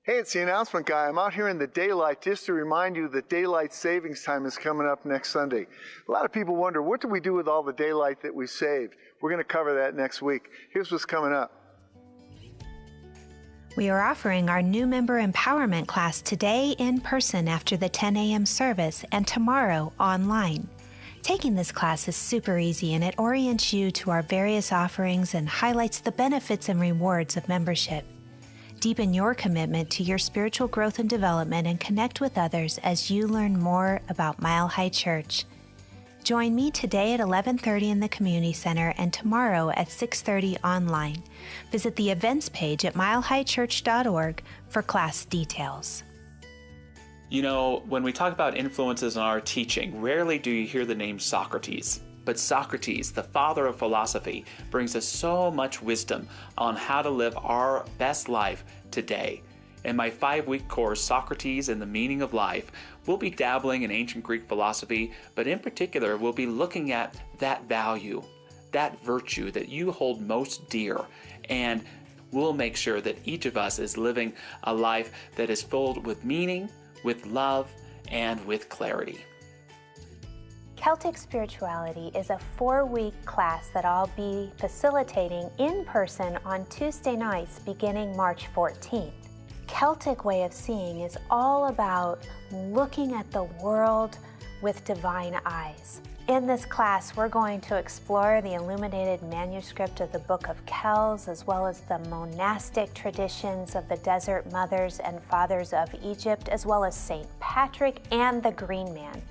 Hey, it's the announcement guy. I'm out here in the daylight just to remind you that daylight savings time is coming up next Sunday. A lot of people wonder, what do we do with all the daylight that we saved? We're going to cover that next week. Here's what's coming up. We are offering our new member empowerment class today in person after the 10 a.m. service and tomorrow online. Taking this class is super easy and it orients you to our various offerings and highlights the benefits and rewards of membership. Deepen your commitment to your spiritual growth and development and connect with others as you learn more about Mile High Church. Join me today at 11:30 in the Community Center and tomorrow at 6:30 online. Visit the events page at milehighchurch.org for class details. You know, when we talk about influences on our teaching, rarely do you hear the name Socrates. But Socrates, the father of philosophy, brings us so much wisdom on how to live our best life today. In my 5-week course, Socrates and the Meaning of Life, we'll be dabbling in ancient Greek philosophy, but in particular, we'll be looking at that value, that virtue that you hold most dear, and we'll make sure that each of us is living a life that is filled with meaning, with love, and with clarity. Celtic Spirituality is a 4-week class that I'll be facilitating in person on Tuesday nights beginning March 14th. Celtic way of seeing is all about looking at the world with divine eyes. In this class, we're going to explore the illuminated manuscript of the Book of Kells, as well as the monastic traditions of the desert mothers and fathers of Egypt, as well as St. Patrick and the Green Man.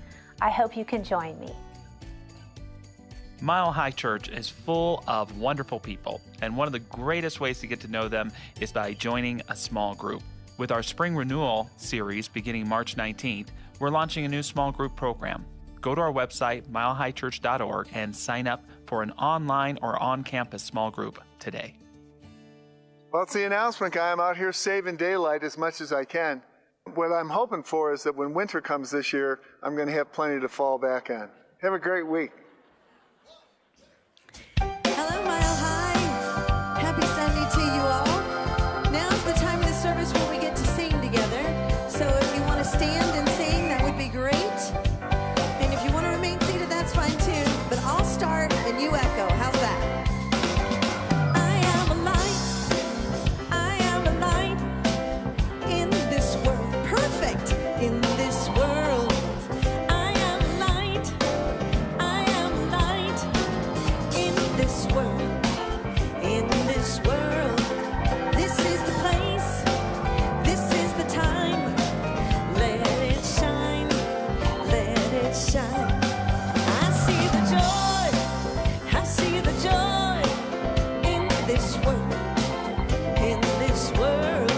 I hope you can join me. Mile High Church is full of wonderful people, and one of the greatest ways to get to know them is by joining a small group. With our Spring Renewal series beginning March 19th, we're launching a new small group program. Go to our website, milehighchurch.org, and sign up for an online or on-campus small group today. Well, it's the announcement guy. I'm out here saving daylight as much as I can. What I'm hoping for is that when winter comes this year, I'm going to have plenty to fall back on. Have a great week. Hello, Mile High. Happy Sunday to you all. Now's the time of the service where we get to sing together. So if you want to stand and sing, that would be great. And if you want to remain seated, that's fine too. But I'll start and you echo. How's that? In this world, I am light, I am light. In this world, this is the place, this is the time. Let it shine, let it shine. I see the joy in this world, in this world.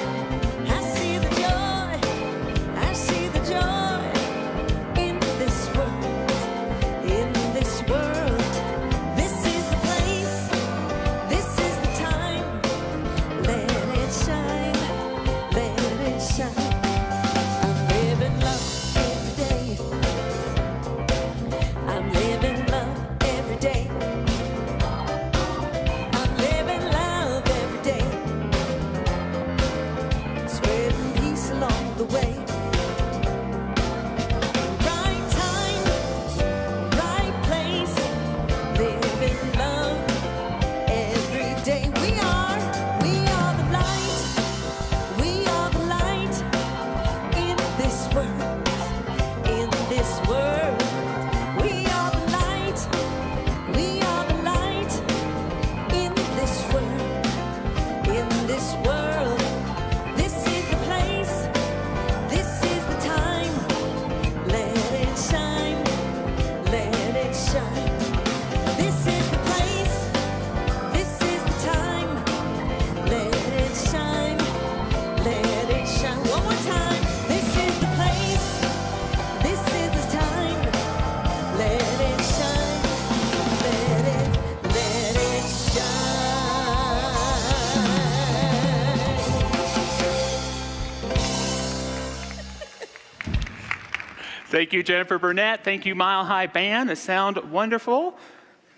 Thank you, Jennifer Burnett. Thank you, Mile High Band. It sound wonderful.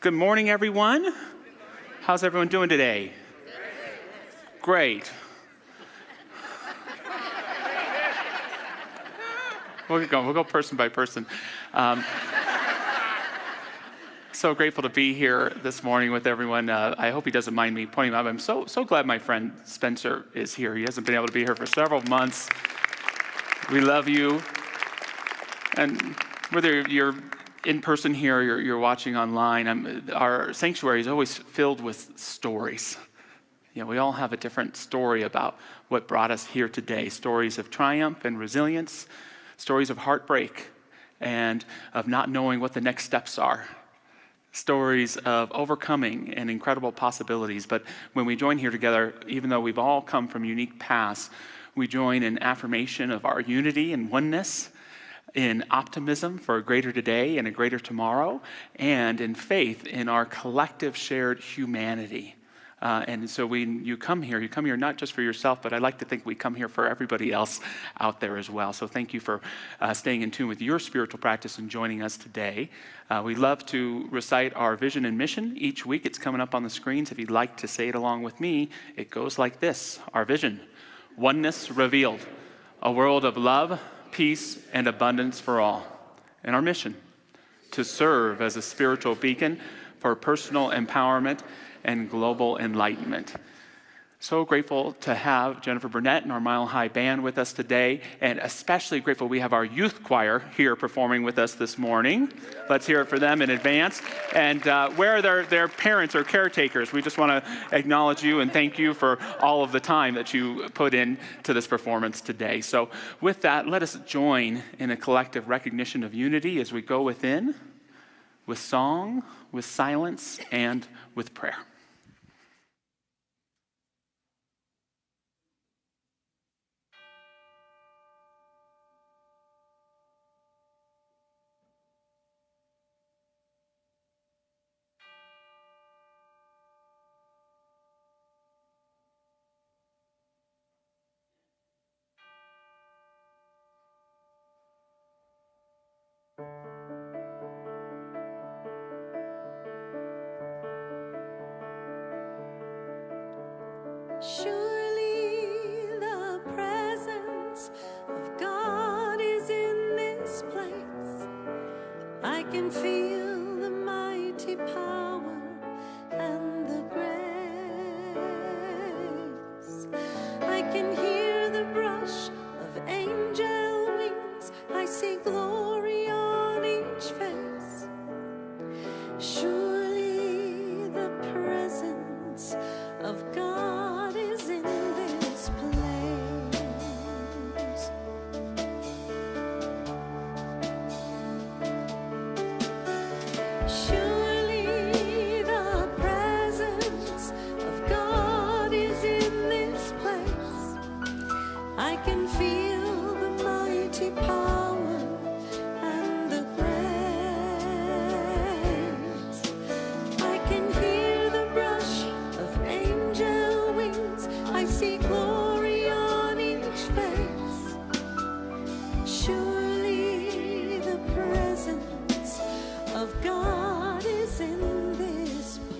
Good morning, everyone. How's everyone doing today? Great. We'll get going. We'll go person by person. So grateful to be here this morning with everyone. I hope he doesn't mind me pointing him out. I'm so glad my friend Spencer is here. He hasn't been able to be here for several months. We love you. And whether you're in person here or you're watching online, our sanctuary is always filled with stories. You know, we all have a different story about what brought us here today. Stories of triumph and resilience, stories of heartbreak and of not knowing what the next steps are. Stories of overcoming and incredible possibilities. But when we join here together, even though we've all come from unique paths, we join in affirmation of our unity and oneness, in optimism for a greater today and a greater tomorrow, and in faith in our collective shared humanity. And so when you come here not just for yourself, but I like to think we come here for everybody else out there as well. So thank you for staying in tune with your spiritual practice and joining us today. We love to recite our vision and mission each week. It's coming up on the screens. If you'd like to say it along with me, it goes like this. Our vision: oneness revealed, a world of love, peace, and abundance for all. And our mission: to serve as a spiritual beacon for personal empowerment and global enlightenment. So grateful to have Jennifer Burnett and our Mile High Band with us today, and especially grateful we have our youth choir here performing with us this morning. Let's hear it for them in advance. And where are their parents or caretakers? We just want to acknowledge you and thank you for all of the time that you put into this performance today. So with that, let us join in a collective recognition of unity as we go within, with song, with silence, and with prayer. Surely the presence of God is in this place. I can feel the mighty power and the grace. I can hear the brush of angel wings. I see glory on each face. Surely the presence of God is in this place. Surely the presence of God is in this place. I can feel the mighty power and the grace. I can hear the brush of angel wings. I see glory on each face. Surely the presence of God is in this place.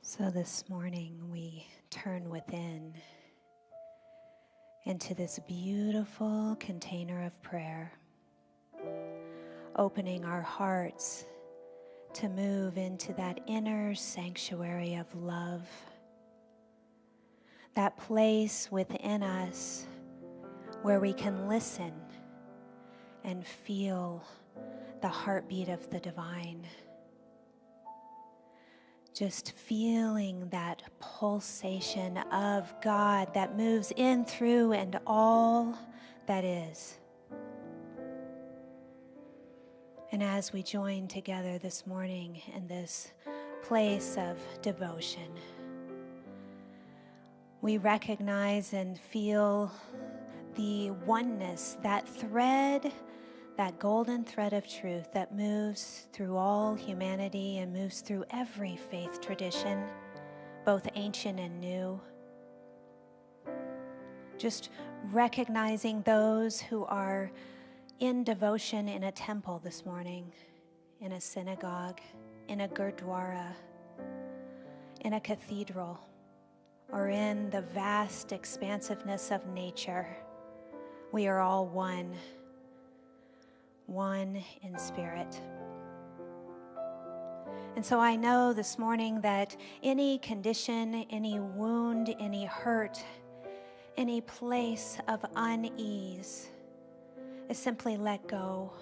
So this morning we turn within into this beautiful container of prayer, opening our hearts to move into that inner sanctuary of love, that place within us where we can listen and feel the heartbeat of the divine. Just feeling that pulsation of God that moves in, through, and all that is. And as we join together this morning in this place of devotion, we recognize and feel the oneness, that thread, that golden thread of truth that moves through all humanity and moves through every faith tradition, both ancient and new. Just recognizing those who are in devotion in a temple this morning, in a synagogue, in a gurdwara, in a cathedral, or in the vast expansiveness of nature. We are all one in spirit. And so I know this morning that any condition, any wound, any hurt, any place of unease is simply let go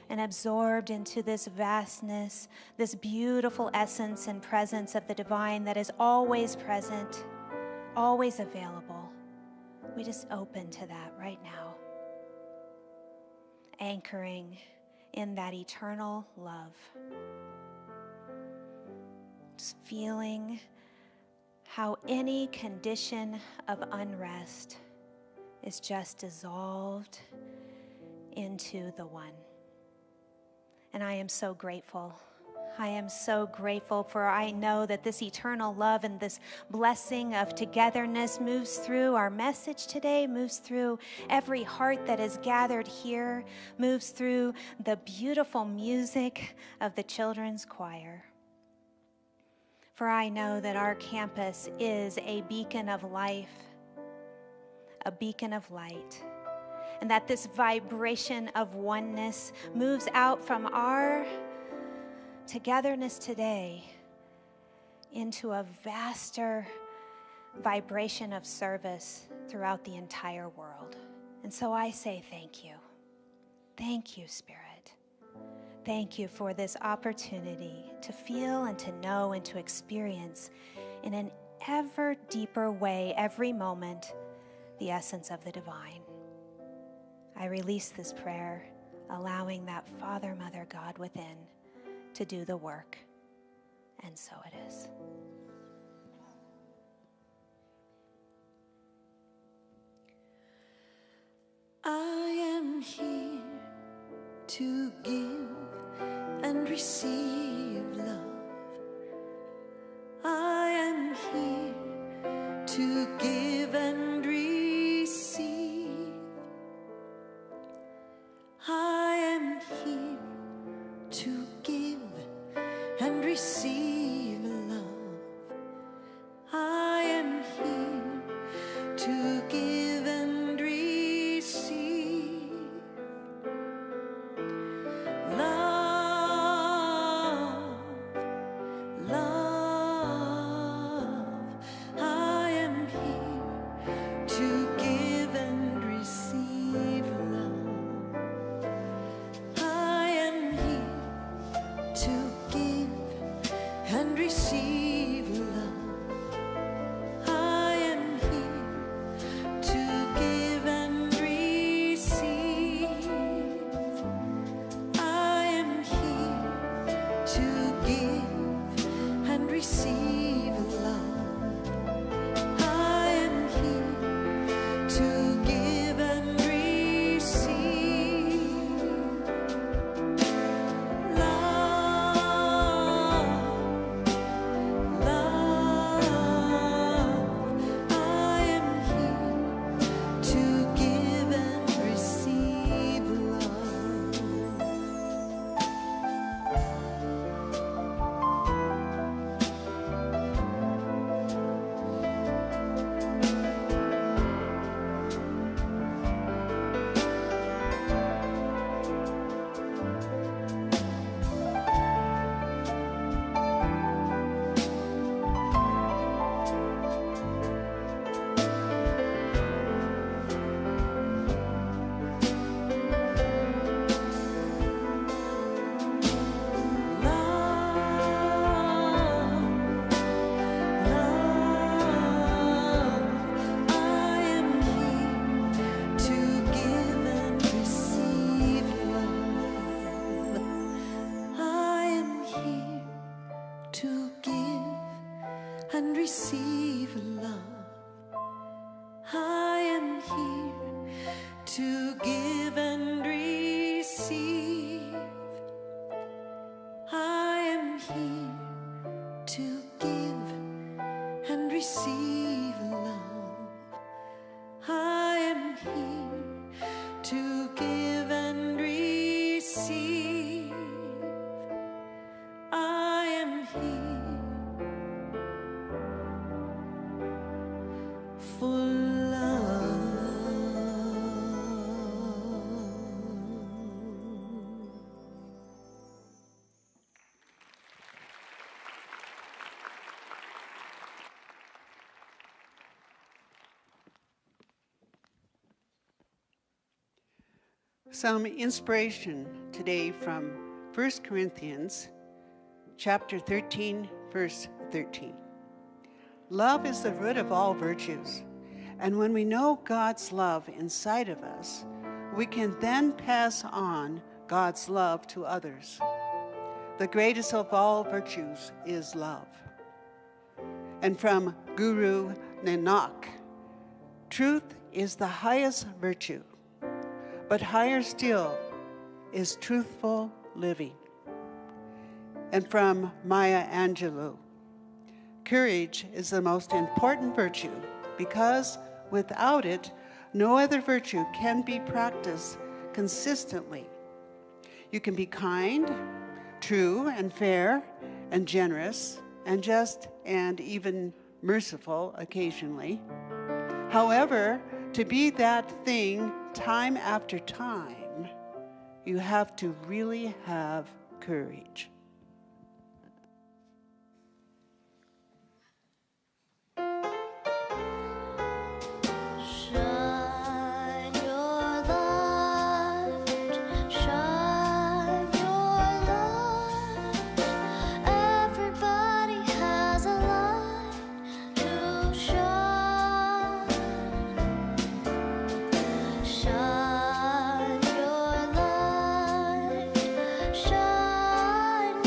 and absorbed into this vastness, this beautiful essence and presence of the divine that is always present, always available. We just open to that right now, anchoring in that eternal love. Just feeling how any condition of unrest is just dissolved into the one. And I am so grateful. I am so grateful, for I know that this eternal love and this blessing of togetherness moves through our message today, moves through every heart that is gathered here, moves through the beautiful music of the children's choir. For I know that our campus is a beacon of life, a beacon of light, and that this vibration of oneness moves out from our togetherness today into a vaster vibration of service throughout the entire world. And so I say thank you. Thank you, Spirit. Thank you for this opportunity to feel and to know and to experience in an ever deeper way every moment the essence of the divine. I release this prayer, allowing that Father, Mother, God within to do the work. And so it is. I am here to give and receive love. I am here to give and receive. I am here to give and receive love. I am here to give and receive love, love. I am here to give and receive love. I am here to give receive love. I am here to give and receive. I am here to give and receive love. I am here to give and receive. I am here for love. Some inspiration today from 1 Corinthians chapter 13, verse 13. Love is the root of all virtues, and when we know God's love inside of us, we can then pass on God's love to others. The greatest of all virtues is love. And from Guru Nanak, truth is the highest virtue, but higher still is truthful living. And from Maya Angelou, courage is the most important virtue because without it, no other virtue can be practiced consistently. You can be kind, true and fair and generous and just and even merciful occasionally. However, to be that thing time after time, you have to really have courage. Shine your light, shine your light. Everybody has a light to shine. Shine your light, shine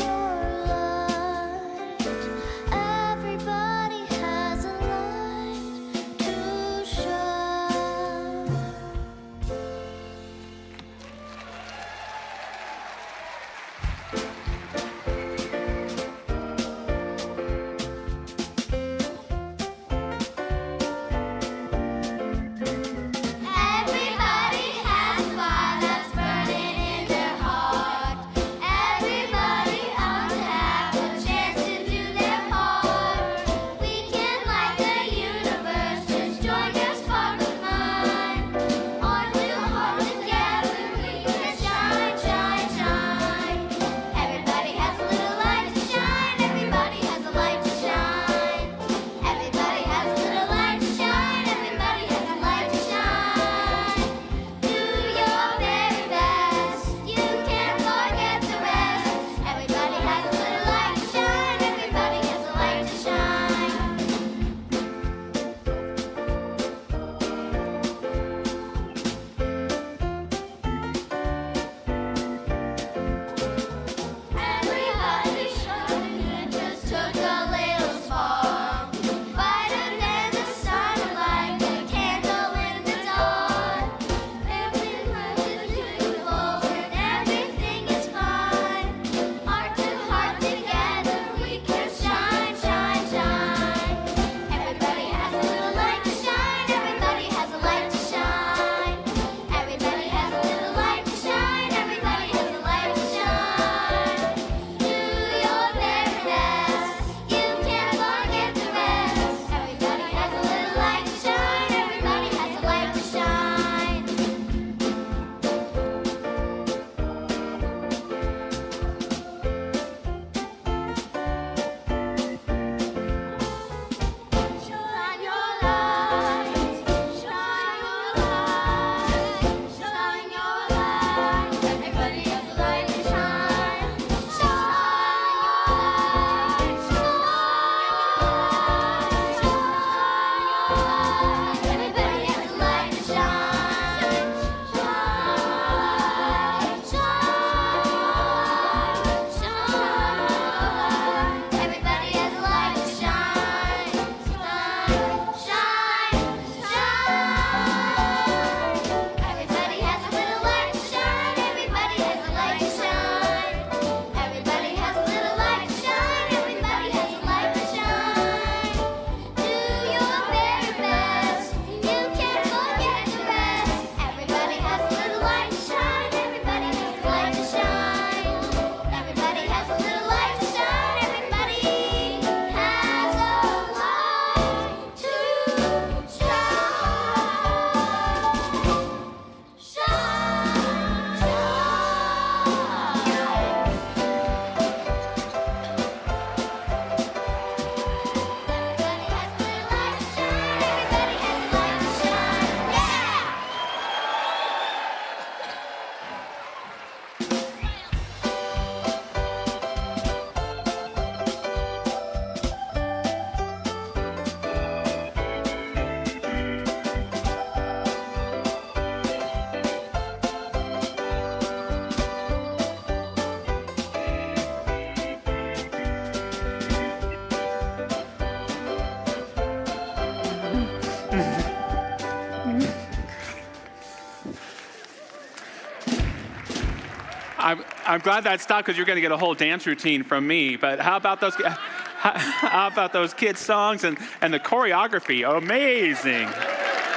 I'm glad that stopped because you're going to get a whole dance routine from me. But how about those kids' songs and the choreography? Amazing.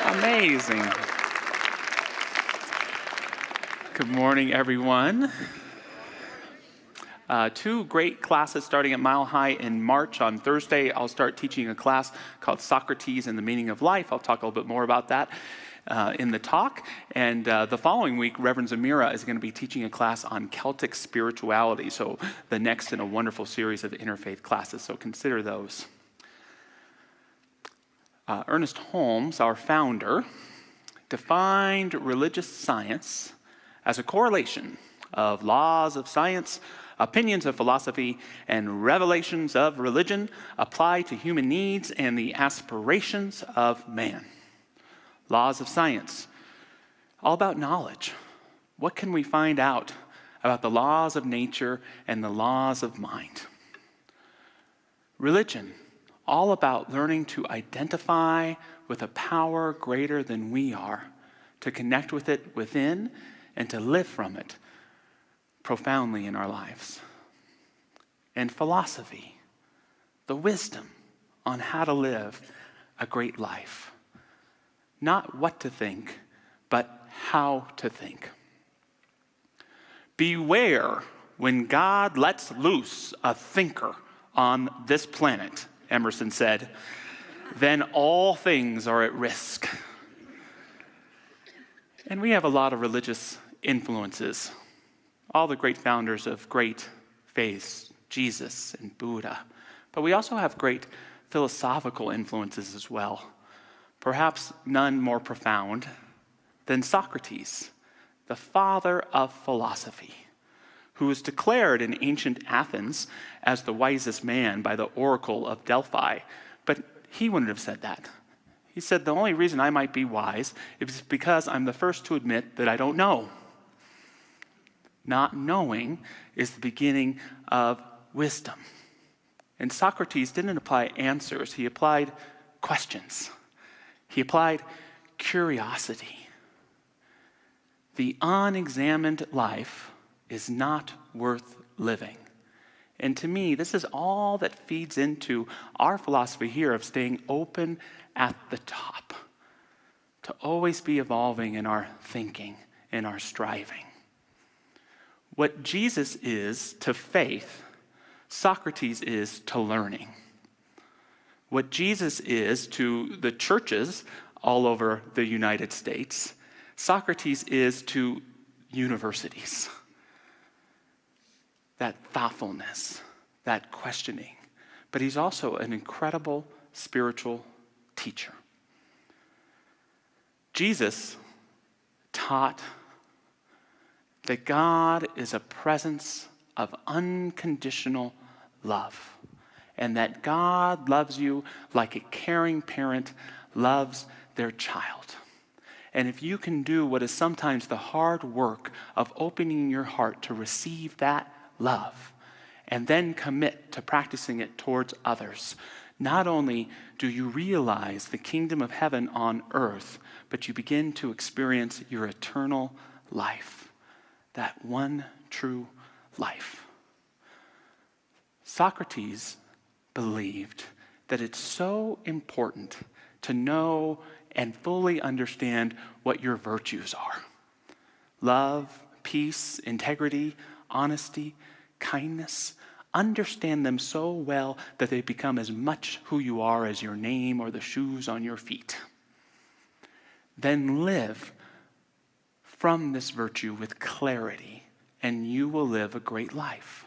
Amazing. Good morning, everyone. 2 great classes starting at Mile High in March. On Thursday, I'll start teaching a class called Socrates and the Meaning of Life. I'll talk a little bit more about that in the talk. And the following week, Reverend Zamira is going to be teaching a class on Celtic spirituality. So the next in a wonderful series of interfaith classes. So consider those. Ernest Holmes, our founder, defined religious science as a correlation of laws of science, opinions of philosophy, and revelations of religion applied to human needs and the aspirations of man. Laws of science, all about knowledge. What can we find out about the laws of nature and the laws of mind? Religion, all about learning to identify with a power greater than we are, to connect with it within and to live from it profoundly in our lives. And philosophy, the wisdom on how to live a great life. Not what to think, but how to think. Beware when God lets loose a thinker on this planet, Emerson said, then all things are at risk. And we have a lot of religious influences. All the great founders of great faiths, Jesus and Buddha. But we also have great philosophical influences as well. Perhaps none more profound than Socrates, the father of philosophy, who was declared in ancient Athens as the wisest man by the oracle of Delphi. But he wouldn't have said that. He said, the only reason I might be wise is because I'm the first to admit that I don't know. Not knowing is the beginning of wisdom. And Socrates didn't apply answers, he applied questions. He applied curiosity. The unexamined life is not worth living. And to me, this is all that feeds into our philosophy here of staying open at the top, to always be evolving in our thinking and our striving. What Jesus is to faith, Socrates is to learning. What Jesus is to the churches all over the United States, Socrates is to universities. That thoughtfulness, that questioning. But he's also an incredible spiritual teacher. Jesus taught that God is a presence of unconditional love, and that God loves you like a caring parent loves their child. And if you can do what is sometimes the hard work of opening your heart to receive that love, and then commit to practicing it towards others, not only do you realize the kingdom of heaven on earth, but you begin to experience your eternal life. That one true life. Socrates believed that it's so important to know and fully understand what your virtues are. Love, peace, integrity, honesty, kindness. Understand them so well that they become as much who you are as your name or the shoes on your feet. Then live from this virtue with clarity, and you will live a great life.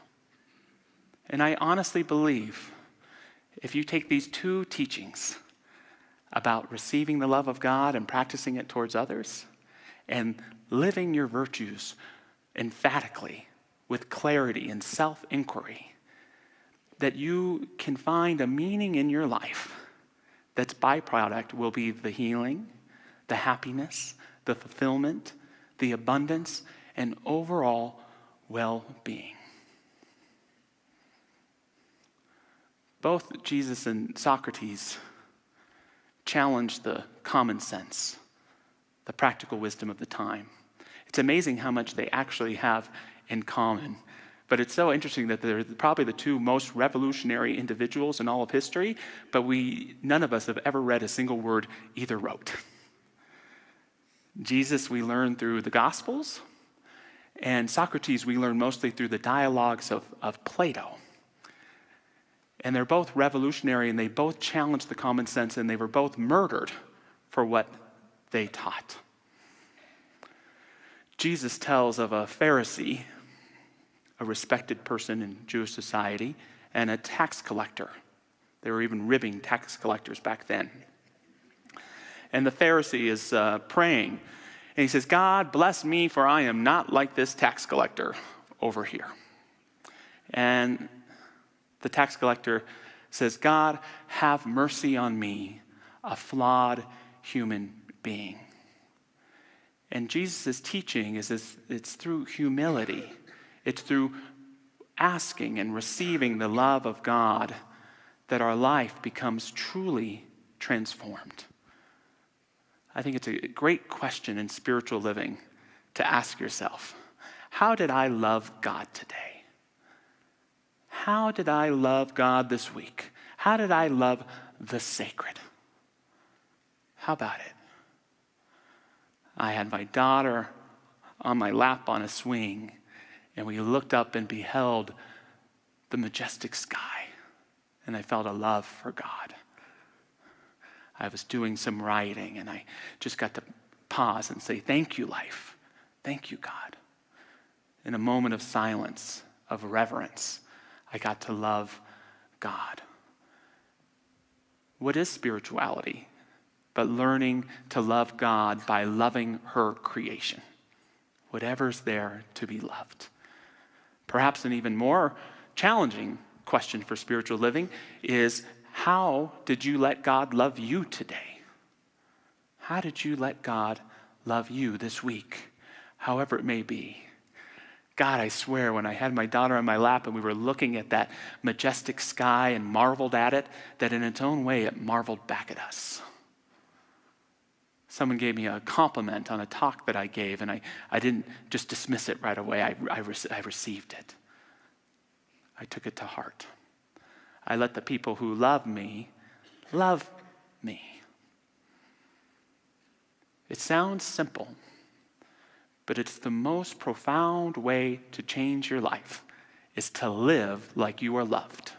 And I honestly believe if you take these 2 teachings about receiving the love of God and practicing it towards others, and living your virtues emphatically with clarity and self-inquiry, that you can find a meaning in your life that's byproduct will be the healing, the happiness, the fulfillment, the abundance, and overall well-being. Both Jesus and Socrates challenged the common sense, the practical wisdom of the time. It's amazing how much they actually have in common. But it's so interesting that they're probably the two most revolutionary individuals in all of history, but none of us have ever read a single word either wrote. Jesus we learn through the Gospels, and Socrates we learn mostly through the dialogues of Plato. And they're both revolutionary, and they both challenged the common sense, and they were both murdered for what they taught. Jesus tells of a Pharisee, a respected person in Jewish society, and a tax collector. They were even ribbing tax collectors back then. And the Pharisee is praying, and he says, "God, bless me, for I am not like this tax collector over here." And the tax collector says, "God, have mercy on me, a flawed human being." And Jesus' teaching it's through humility. It's through asking and receiving the love of God that our life becomes truly transformed. I think it's a great question in spiritual living to ask yourself, how did I love God today? How did I love God this week? How did I love the sacred? How about it? I had my daughter on my lap on a swing, and we looked up and beheld the majestic sky, and I felt a love for God. I was doing some writing, and I just got to pause and say, "Thank you, life. Thank you, God." In a moment of silence, of reverence, I got to love God. What is spirituality but learning to love God by loving her creation? Whatever's there to be loved. Perhaps an even more challenging question for spiritual living is, how did you let God love you today? How did you let God love you this week, however it may be? God, I swear, when I had my daughter on my lap and we were looking at that majestic sky and marveled at it, that in its own way it marveled back at us. Someone gave me a compliment on a talk that I gave, and I didn't just dismiss it right away. I received it. I took it to heart. I let the people who love me love me. It sounds simple, but it's the most profound way to change your life, is to live like you are loved.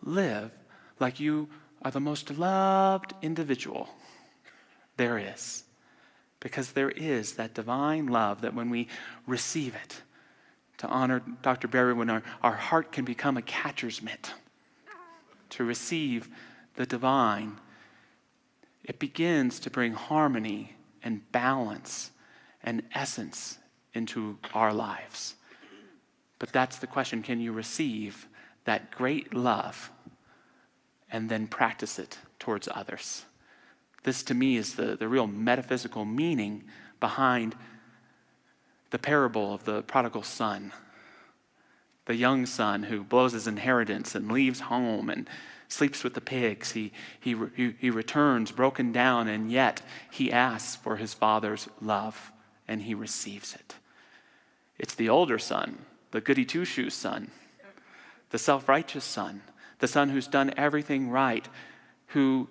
Live like you are the most loved individual there is. Because there is that divine love that when we receive it, to honor Dr. Barry, when our heart can become a catcher's mitt, to receive the divine, it begins to bring harmony and balance and essence into our lives. But that's the question, can you receive that great love and then practice it towards others? This to me is the real metaphysical meaning behind the parable of the prodigal son. The young son who blows his inheritance and leaves home and sleeps with the pigs. He returns broken down, and yet he asks for his father's love, and he receives it. It's the older son, the goody two-shoes son, the self-righteous son, the son who's done everything right, who,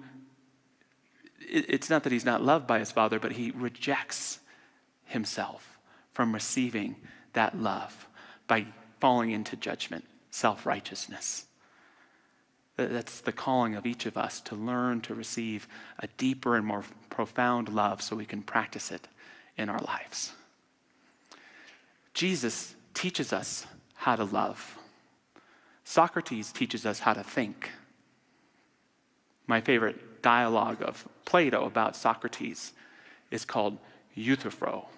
it's not that he's not loved by his father, but he rejects himself from receiving that love by falling into judgment, self-righteousness. That's the calling of each of us, to learn to receive a deeper and more profound love so we can practice it in our lives. Jesus teaches us how to love. Socrates teaches us how to think. My favorite dialogue of Plato about Socrates is called Euthyphro.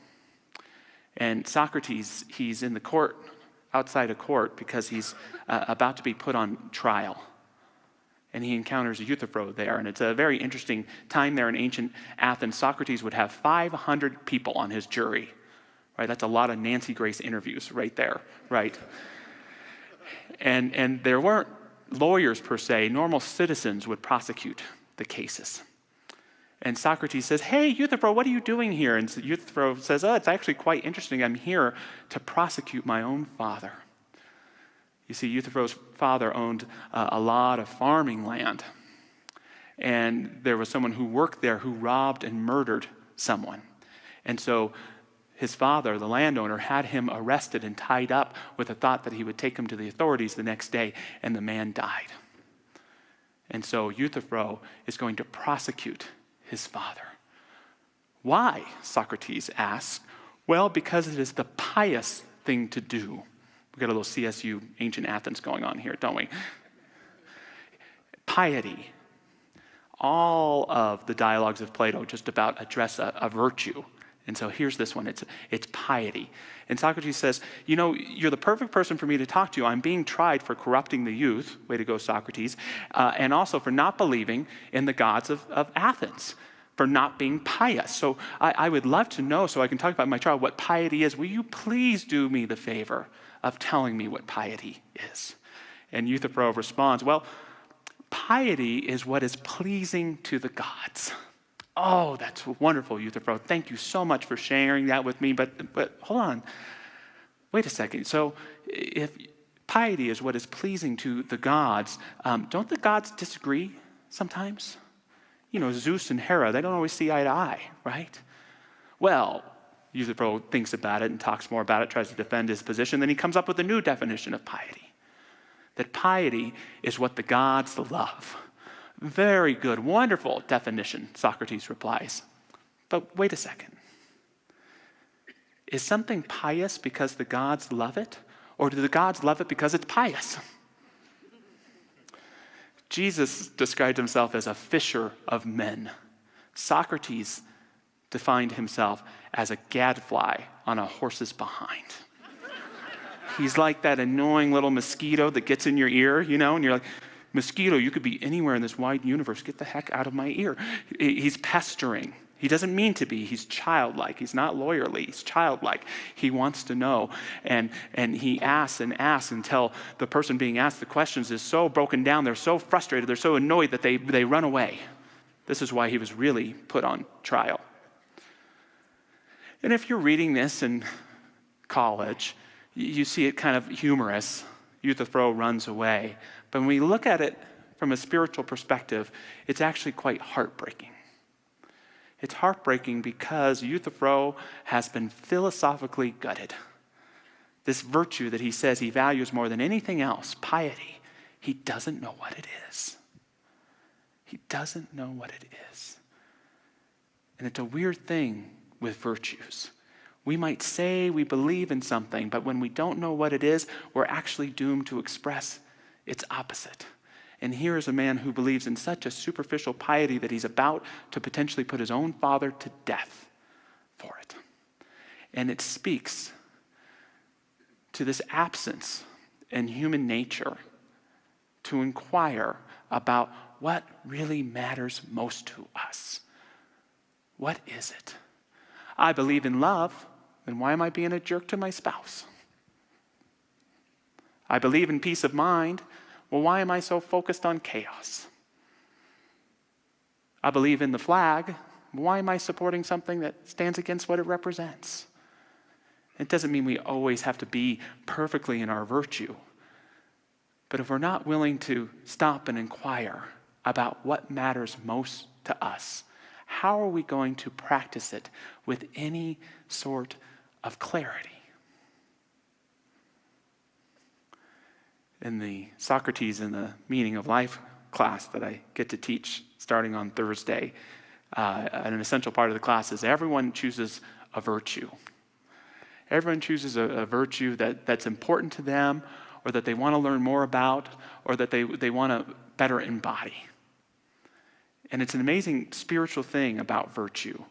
And Socrates, he's in the court, outside a court, because he's about to be put on trial. And he encounters Euthyphro there. And it's a very interesting time there in ancient Athens. Socrates would have 500 people on his jury. Right? That's a lot of Nancy Grace interviews right there. Right? And there weren't lawyers per se. Normal citizens would prosecute the cases. And Socrates says, hey, Euthyphro, what are you doing here? And Euthyphro says, oh, it's actually quite interesting. I'm here to prosecute my own father. You see, Euthyphro's father owned a lot of farming land. And there was someone who worked there who robbed and murdered someone. And so his father, the landowner, had him arrested and tied up with the thought that he would take him to the authorities the next day, and the man died. And so Euthyphro is going to prosecute his father. Why? Socrates asks. Well, because it is the pious thing to do. We've got a little CSU ancient Athens going on here, don't we? Piety. All of the dialogues of Plato just about address a virtue. And so here's this one, it's piety. And Socrates says, you know, you're the perfect person for me to talk to. I'm being tried for corrupting the youth, way to go Socrates, and also for not believing in the gods of Athens, for not being pious. So I would love to know, so I can talk about my trial, what piety is. Will you please do me the favor of telling me what piety is? And Euthyphro responds, well, piety is what is pleasing to the gods. Oh, that's wonderful, Euthyphro. Thank you so much for sharing that with me. But hold on. Wait a second. So if piety is what is pleasing to the gods, don't the gods disagree sometimes? You know, Zeus and Hera, they don't always see eye to eye, right? Well, Euthyphro thinks about it and talks more about it, tries to defend his position. Then he comes up with a new definition of piety. That piety is what the gods love. Very good, wonderful definition, Socrates replies. But wait a second. Is something pious because the gods love it? Or do the gods love it because it's pious? Jesus described himself as a fisher of men. Socrates defined himself as a gadfly on a horse's behind. He's like that annoying little mosquito that gets in your ear, you know, and you're like, mosquito, you could be anywhere in this wide universe. Get the heck out of my ear. He's pestering. He doesn't mean to be. He's childlike. He's not lawyerly. He's childlike. He wants to know. And he asks and asks until the person being asked the questions is so broken down, they're so frustrated, they're so annoyed that they run away. This is why he was really put on trial. And if you're reading this in college, you see it kind of humorous. Euthyphro runs away. But when we look at it from a spiritual perspective, it's actually quite heartbreaking. It's heartbreaking because Euthyphro has been philosophically gutted. This virtue that he says he values more than anything else, piety, he doesn't know what it is. He doesn't know what it is. And it's a weird thing with virtues. We might say we believe in something, but when we don't know what it is, we're actually doomed to express its opposite. And here is a man who believes in such a superficial piety that he's about to potentially put his own father to death for it. And it speaks to this absence in human nature to inquire about what really matters most to us. What is it? I believe in love, then why am I being a jerk to my spouse? I believe in peace of mind. Well, why am I so focused on chaos? I believe in the flag. Why am I supporting something that stands against what it represents? It doesn't mean we always have to be perfectly in our virtue. But if we're not willing to stop and inquire about what matters most to us, how are we going to practice it with any sort of clarity? In the Socrates in the Meaning of Life class that I get to teach starting on Thursday, an essential part of the class is everyone chooses a virtue. Everyone chooses a virtue that's important to them, or that they want to learn more about, or that they want to better embody. And it's an amazing spiritual thing about virtue,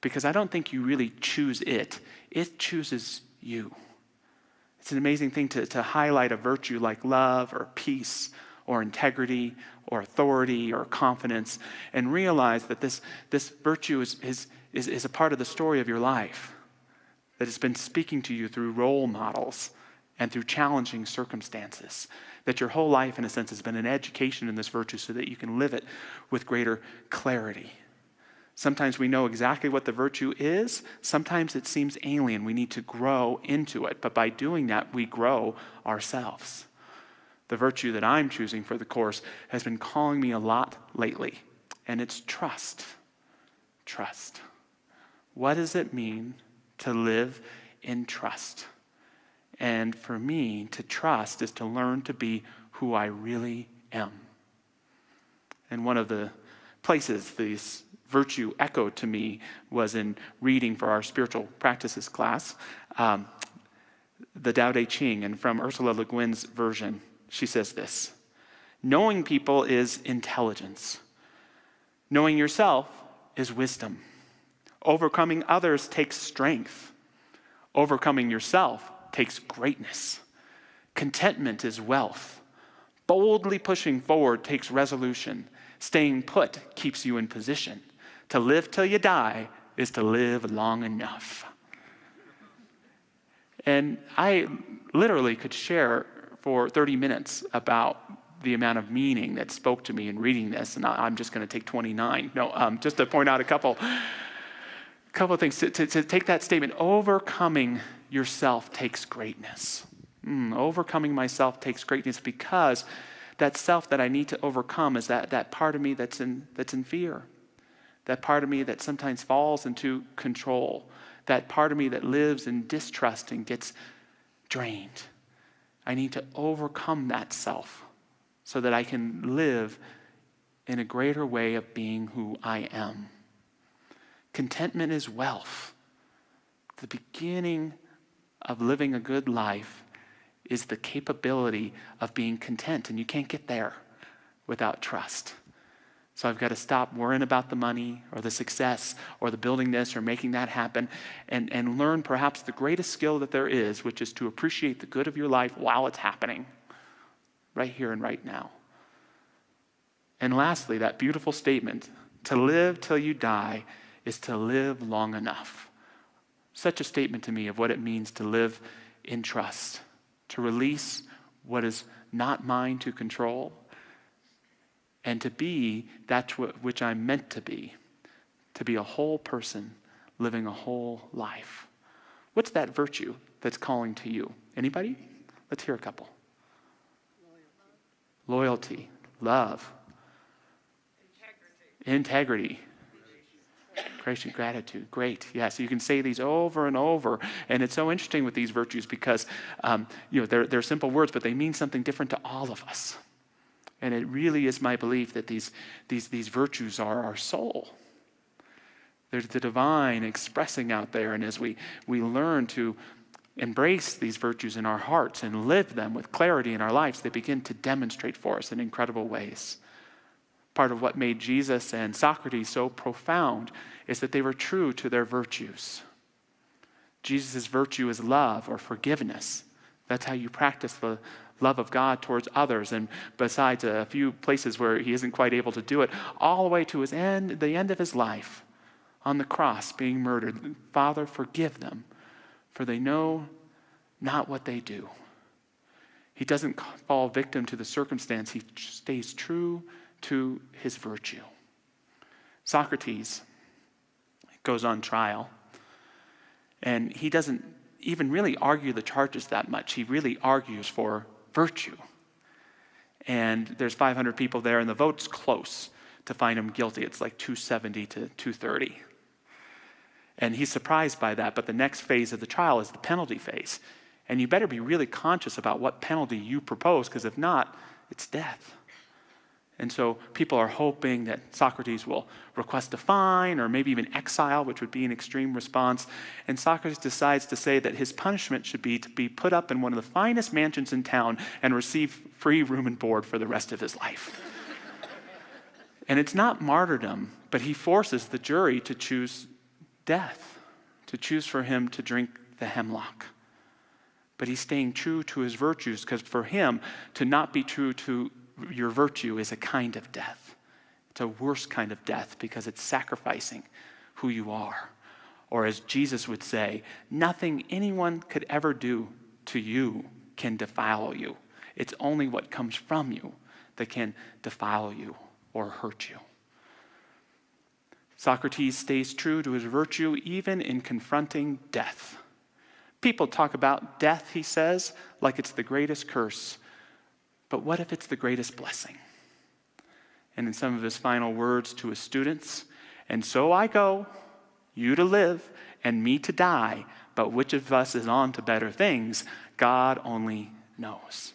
because I don't think you really choose it. It chooses you. It's an amazing thing to highlight a virtue like love or peace or integrity or authority or confidence, and realize that this virtue is a part of the story of your life, that it's been speaking to you through role models and through challenging circumstances, that your whole life, in a sense, has been an education in this virtue so that you can live it with greater clarity. Sometimes we know exactly what the virtue is. Sometimes it seems alien. We need to grow into it. But by doing that, we grow ourselves. The virtue that I'm choosing for the course has been calling me a lot lately, and it's trust. Trust. What does it mean to live in trust? And for me, to trust is to learn to be who I really am. And one of the places this virtue echoed to me was in reading for our spiritual practices class, the Tao Te Ching, and from Ursula Le Guin's version, she says this: knowing people is intelligence. Knowing yourself is wisdom. Overcoming others takes strength. Overcoming yourself takes greatness. Contentment is wealth. Boldly pushing forward takes resolution. Staying put keeps you in position. To live till you die is to live long enough. And I literally could share for 30 minutes about the amount of meaning that spoke to me in reading this, and I'm just going to take 29. No, just to point out a couple of things. To take that statement, overcoming yourself takes greatness. Overcoming myself takes greatness, because that self that I need to overcome is that part of me that's in fear. That part of me that sometimes falls into control. That part of me that lives in distrust and gets drained. I need to overcome that self so that I can live in a greater way of being who I am. Contentment is wealth. The beginning of living a good life is the capability of being content, and you can't get there without trust. So I've got to stop worrying about the money or the success or the building this or making that happen, and learn perhaps the greatest skill that there is, which is to appreciate the good of your life while it's happening, right here and right now. And lastly, that beautiful statement, to live till you die is to live long enough. Such a statement to me of what it means to live in trust, to release what is not mine to control, and to be that which I'm meant to be a whole person living a whole life. What's that virtue that's calling to you? Anybody? Let's hear a couple. Loyalty. Love. Integrity. Grace and gratitude. Great. Yeah, so you can say these over and over. And it's so interesting with these virtues because they're simple words, but they mean something different to all of us. And it really is my belief that these virtues are our soul. There's the divine expressing out there. And as we learn to embrace these virtues in our hearts and live them with clarity in our lives, they begin to demonstrate for us in incredible ways. Part of what made Jesus and Socrates so profound is that they were true to their virtues. Jesus' virtue is love or forgiveness. That's how you practice the love of God towards others. And besides a few places where he isn't quite able to do it, all the way to the end of his life on the cross being murdered. Father, forgive them, for they know not what they do. He doesn't fall victim to the circumstance. He stays true to his virtue. Socrates goes on trial, and he doesn't even really argue the charges that much. He really argues for virtue. And there's 500 people there, and the vote's close to find him guilty. It's like 270 to 230. And he's surprised by that, but the next phase of the trial is the penalty phase. And you better be really conscious about what penalty you propose, because if not, it's death. And so people are hoping that Socrates will request a fine or maybe even exile, which would be an extreme response. And Socrates decides to say that his punishment should be to be put up in one of the finest mansions in town and receive free room and board for the rest of his life. And it's not martyrdom, but he forces the jury to choose death, to choose for him to drink the hemlock. But he's staying true to his virtues, because for him, to not be true to your virtue is a kind of death. It's a worse kind of death because it's sacrificing who you are. Or as Jesus would say, nothing anyone could ever do to you can defile you. It's only what comes from you that can defile you or hurt you. Socrates stays true to his virtue even in confronting death. People talk about death, he says, like it's the greatest curse. But what if it's the greatest blessing? And in some of his final words to his students, "And so I go, you to live and me to die, but which of us is on to better things, God only knows."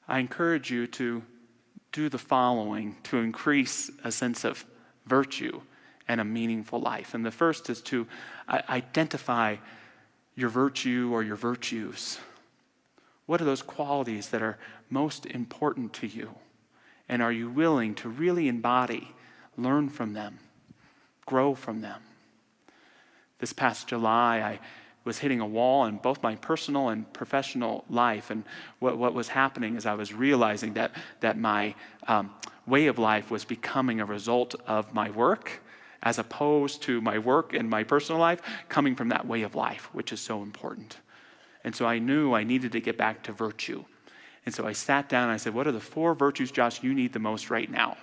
I encourage you to do the following to increase a sense of virtue and a meaningful life. And the first is to identify your virtue or your virtues. What are those qualities that are most important to you? And are you willing to really embody, learn from them, grow from them? This past July, I was hitting a wall in both my personal and professional life. And what was happening is I was realizing that my way of life was becoming a result of my work, as opposed to my work and my personal life coming from that way of life, which is so important. And so I knew I needed to get back to virtue. And so I sat down and I said, what are the 4 virtues, Josh, you need the most right now?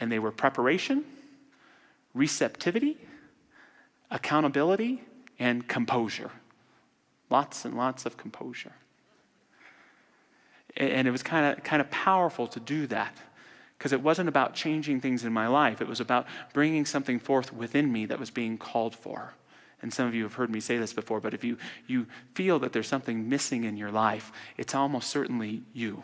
And they were preparation, receptivity, accountability, and composure. Lots and lots of composure. And it was kind of powerful to do that, because it wasn't about changing things in my life. It was about bringing something forth within me that was being called for. And some of you have heard me say this before, but if you feel that there's something missing in your life, it's almost certainly you.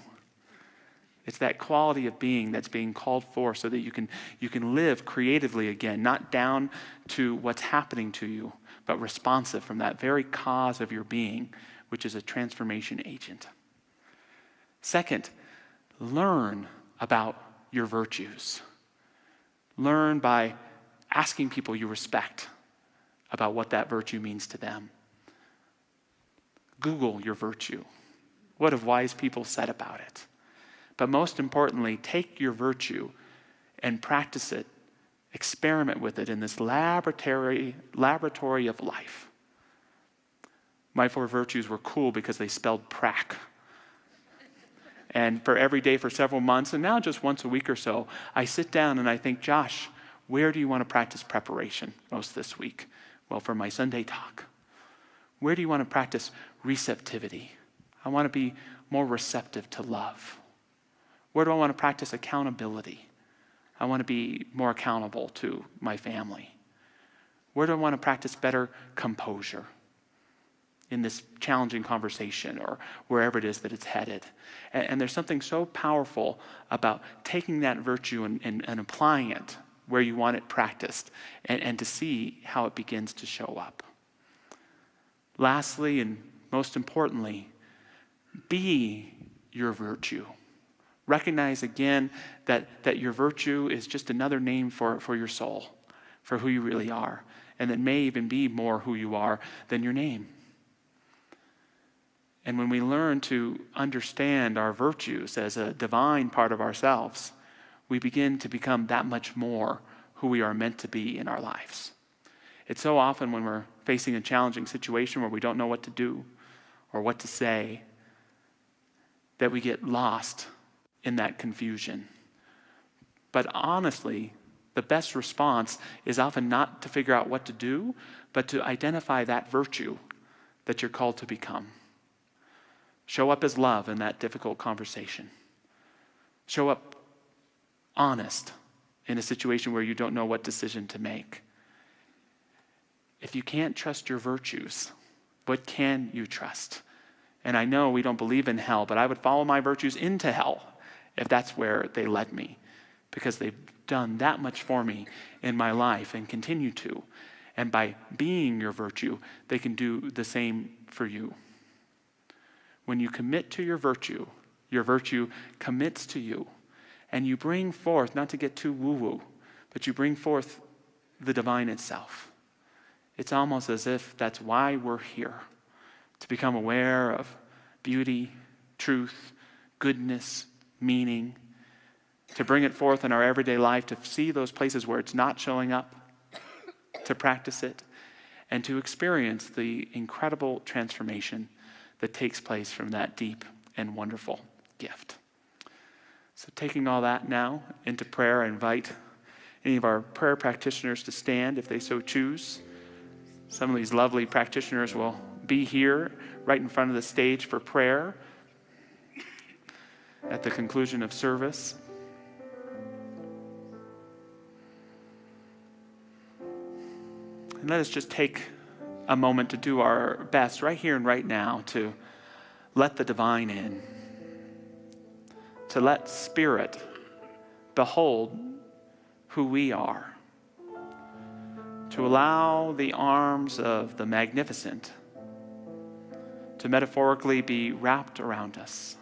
It's that quality of being that's being called for so that you can live creatively again, not down to what's happening to you, but responsive from that very cause of your being, which is a transformation agent. Second, learn about your virtues. Learn by asking people you respect about what that virtue means to them. Google your virtue. What have wise people said about it? But most importantly, take your virtue and practice it. Experiment with it in this laboratory of life. My 4 virtues were cool because they spelled prac. And for every day for several months, and now just once a week or so, I sit down and I think, Josh, where do you want to practice preparation most this week? Well, for my Sunday talk. Where do you want to practice receptivity? I want to be more receptive to love. Where do I want to practice accountability? I want to be more accountable to my family. Where do I want to practice better composure in this challenging conversation or wherever it is that it's headed? And there's something so powerful about taking that virtue and applying it where you want it practiced and to see how it begins to show up. Lastly, and most importantly, be your virtue. Recognize again that your virtue is just another name for your soul, for who you really are, and that may even be more who you are than your name. And when we learn to understand our virtues as a divine part of ourselves, we begin to become that much more who we are meant to be in our lives. It's so often when we're facing a challenging situation where we don't know what to do or what to say, that we get lost in that confusion. But honestly, the best response is often not to figure out what to do, but to identify that virtue that you're called to become. Show up as love in that difficult conversation. Show up honest in a situation where you don't know what decision to make. If you can't trust your virtues, what can you trust? And I know we don't believe in hell, but I would follow my virtues into hell if that's where they led me, because they've done that much for me in my life and continue to. And by being your virtue, they can do the same for you. When you commit to your virtue commits to you, and you bring forth, not to get too woo-woo, but you bring forth the divine itself. It's almost as if that's why we're here, to become aware of beauty, truth, goodness, meaning, to bring it forth in our everyday life, to see those places where it's not showing up, to practice it, and to experience the incredible transformation that takes place from that deep and wonderful gift. So taking all that now into prayer, I invite any of our prayer practitioners to stand if they so choose. Some of these lovely practitioners will be here right in front of the stage for prayer at the conclusion of service. And let us just take a moment to do our best right here and right now to let the divine in, to let Spirit behold who we are, to allow the arms of the magnificent to metaphorically be wrapped around us,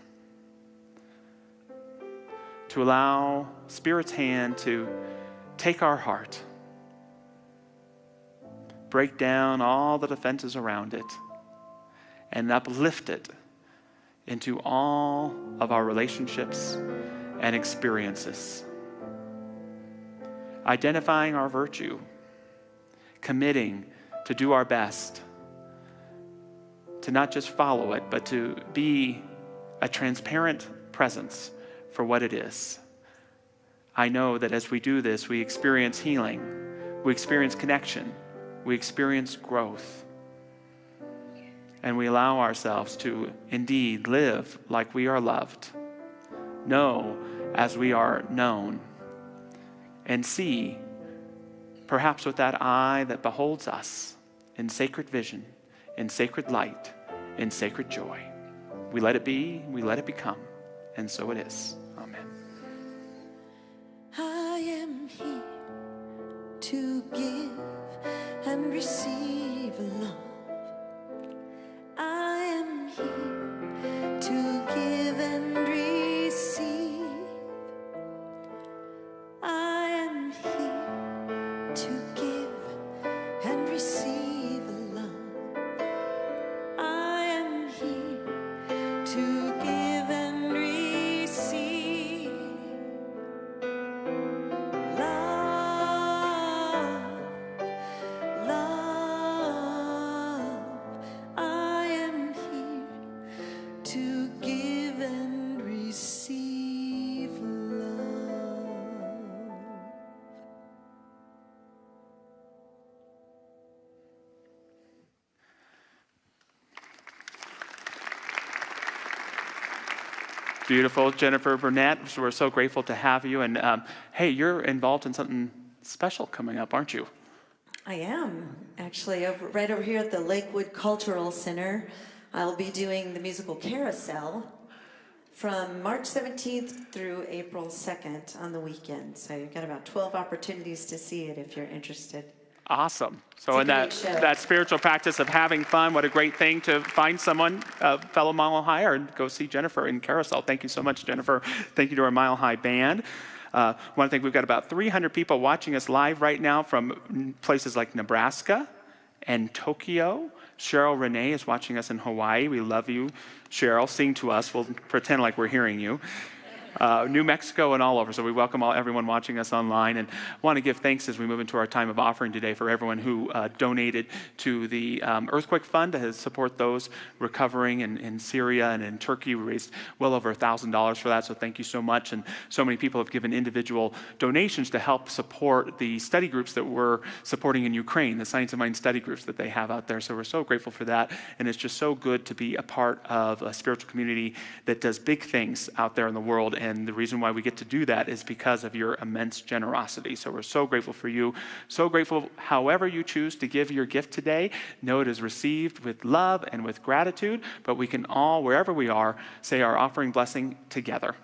to allow Spirit's hand to take our heart, break down all the defenses around it, and uplift it into all of our relationships and experiences. Identifying our virtue, committing to do our best, to not just follow it, but to be a transparent presence for what it is. I know that as we do this, we experience healing, we experience connection, we experience growth, and we allow ourselves to indeed live like we are loved, know as we are known, and see, perhaps with that eye that beholds us in sacred vision, in sacred light, in sacred joy. We let it be, we let it become, and so it is. Amen. I am here to give and receive love. I am here to give and receive. I am here to give and receive love. I am here to give and receive love. Love. I am here to give and receive love. Beautiful, Jennifer Burnett. So we're so grateful to have you. And hey, you're involved in something special coming up, aren't you? I am actually right over here at the Lakewood Cultural Center. I'll be doing the musical Carousel from March 17th through April 2nd on the weekend. So you've got about 12 opportunities to see it if you're interested. Awesome. So It's a in great show. that spiritual practice of having fun, what a great thing to find someone, a fellow Mile High, and go see Jennifer in Carousel. Thank you so much, Jennifer. Thank you to our Mile High band. I want to think we've got about 300 people watching us live right now from places like Nebraska and Tokyo. Cheryl Renee is watching us in Hawaii. We love you, Cheryl. Sing to us. We'll pretend like we're hearing you. New Mexico and all over. So we welcome everyone watching us online, and want to give thanks as we move into our time of offering today for everyone who donated to the earthquake fund to support those recovering in Syria and in Turkey. We raised well over $1,000 for that, so thank you so much. And so many people have given individual donations to help support the study groups that we're supporting in Ukraine, the Science of Mind study groups that they have out there. So we're so grateful for that, and it's just so good to be a part of a spiritual community that does big things out there in the world. And the reason why we get to do that is because of your immense generosity. So we're so grateful for you. So grateful however you choose to give your gift today. Know it is received with love and with gratitude, but we can all, wherever we are, say our offering blessing together.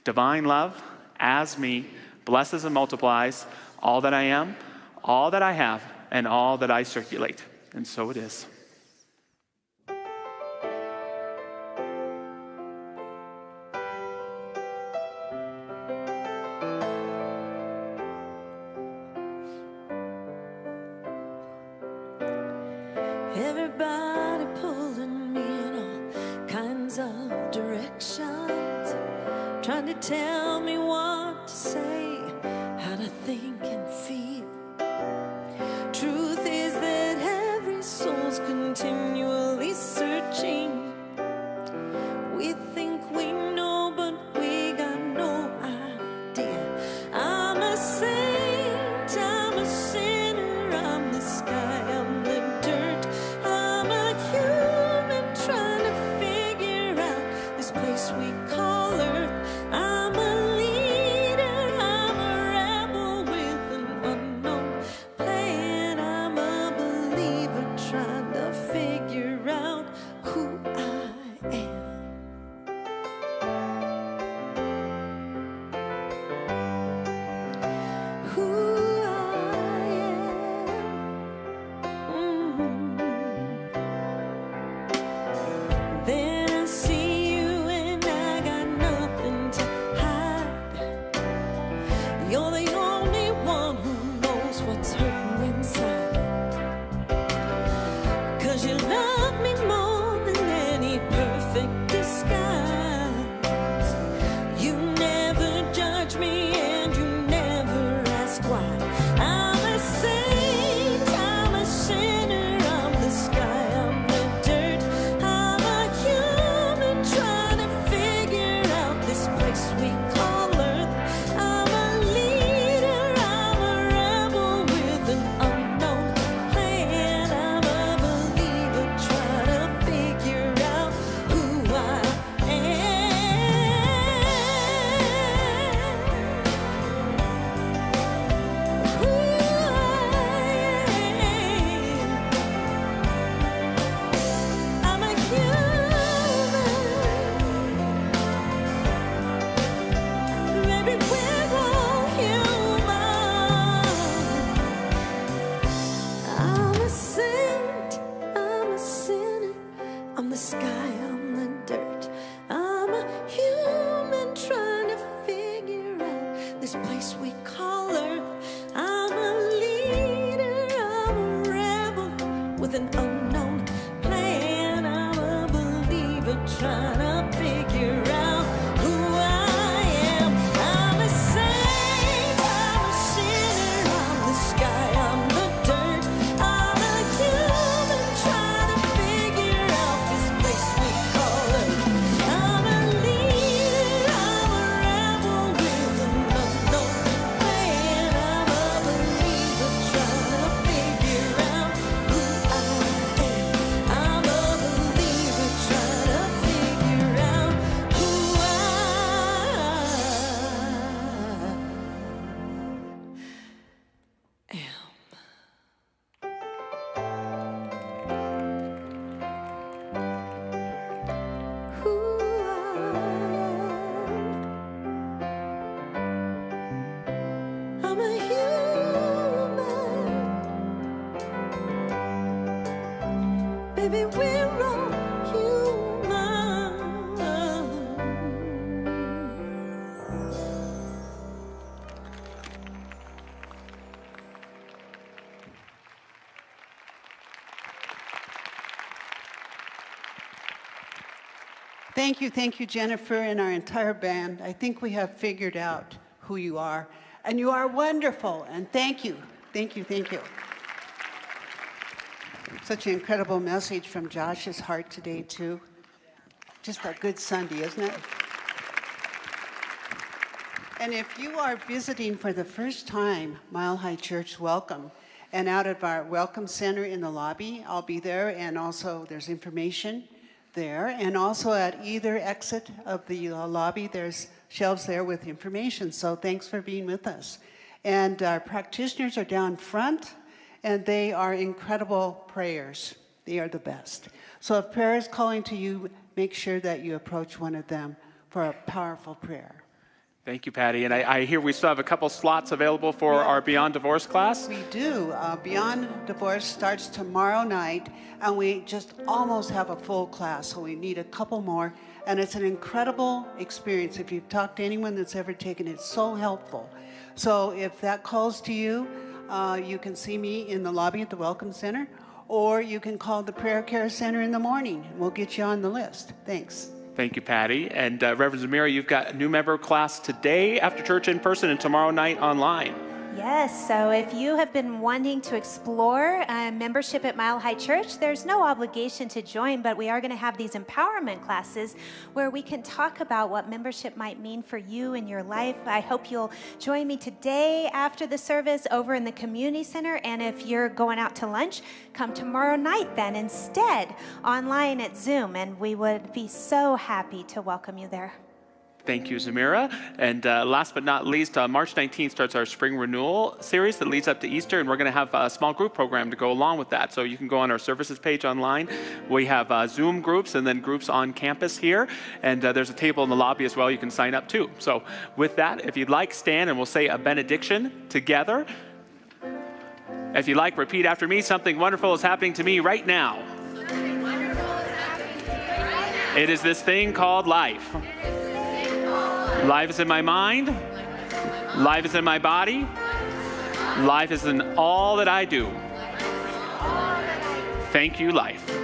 Divine love, as me, blesses and multiplies all that I am, all that I have, and all that I circulate. And so it is. Everybody pulling me in all kinds of directions, trying to tell me what to say, how to think and feel. Truth is that every soul's continually searching. We think we know, but we got no place we call Earth. I'm a leader, I'm a rebel with an unknown plan. I'm a believer trying to figure out who I am. Who I am. Then I see you and I got nothing to hide. You're the only one who knows what's hurting inside. 'Cause you love me more than any perfect disguise. You never judge me and you never ask why. I'm a saint, I'm a sinner, I'm the sky, I'm the dirt. I'm a human trying to figure out this place we call Earth. I'm a leader, I'm a rebel with an unknown plan. I'm a believer trying to figure out who I am. Who I'm a human. Maybe we're all human. I'm a saint, I'm a sinner, I'm the sky, I'm the dirt. I'm a human trying to figure out this place we call Earth. I'm a leader, I'm a rebel with an unknown plan. I'm a believer trying to figure out who I am. I'm a saint, I'm a sinner, I'm the sky, I'm the dirt. I'm a human trying to figure out this place we call Earth. I'm a leader, I'm a rebel with an unknown plan. I'm a believer trying to figure out who I am. I'm a believer trying to figure out who I am. Who I'm a human. Baby, we're all human. Thank you, Jennifer, and our entire band. I think we have figured out who you are, and you are wonderful, and thank you. Such an incredible message from Josh's heart today, too. Just a good Sunday, isn't it? And if you are visiting for the first time, Mile High Church, welcome. And out of our Welcome Center in the lobby, I'll be there, and also there's information there. And also at either exit of the lobby, there's shelves there with information. So thanks for being with us. And our practitioners are down front, and they are incredible prayers. They are the best. So if prayer is calling to you, make sure that you approach one of them for a powerful prayer. Thank you, Patty. And I hear we still have a couple slots available for our Beyond Divorce class. We do. Beyond Divorce starts tomorrow night, and we just almost have a full class, so we need a couple more. And it's an incredible experience. If you've talked to anyone that's ever taken it, it's so helpful. So if that calls to you, you can see me in the lobby at the Welcome Center, or you can call the Prayer Care Center in the morning. We'll get you on the list. Thanks. Thank you, Patty. And Reverend Zamira, you've got a new member class today after church in person and tomorrow night online. Yes, so if you have been wanting to explore membership at Mile High Church, there's no obligation to join, but we are going to have these empowerment classes where we can talk about what membership might mean for you in your life. I hope you'll join me today after the service over in the community center, and if you're going out to lunch, come tomorrow night then instead online at Zoom, and we would be so happy to welcome you there. Thank you, Zamira. And last but not least, March 19th starts our spring renewal series that leads up to Easter, and we're going to have a small group program to go along with that. So you can go on our services page online. We have Zoom groups and then groups on campus here, and there's a table in the lobby as well you can sign up too. So with that, if you'd like, stand and we'll say a benediction together. If you'd like, repeat after me. Something wonderful is happening to me right now. It is this thing called life. Life is in my mind, life is in my body, life is in all that I do. Thank you, life.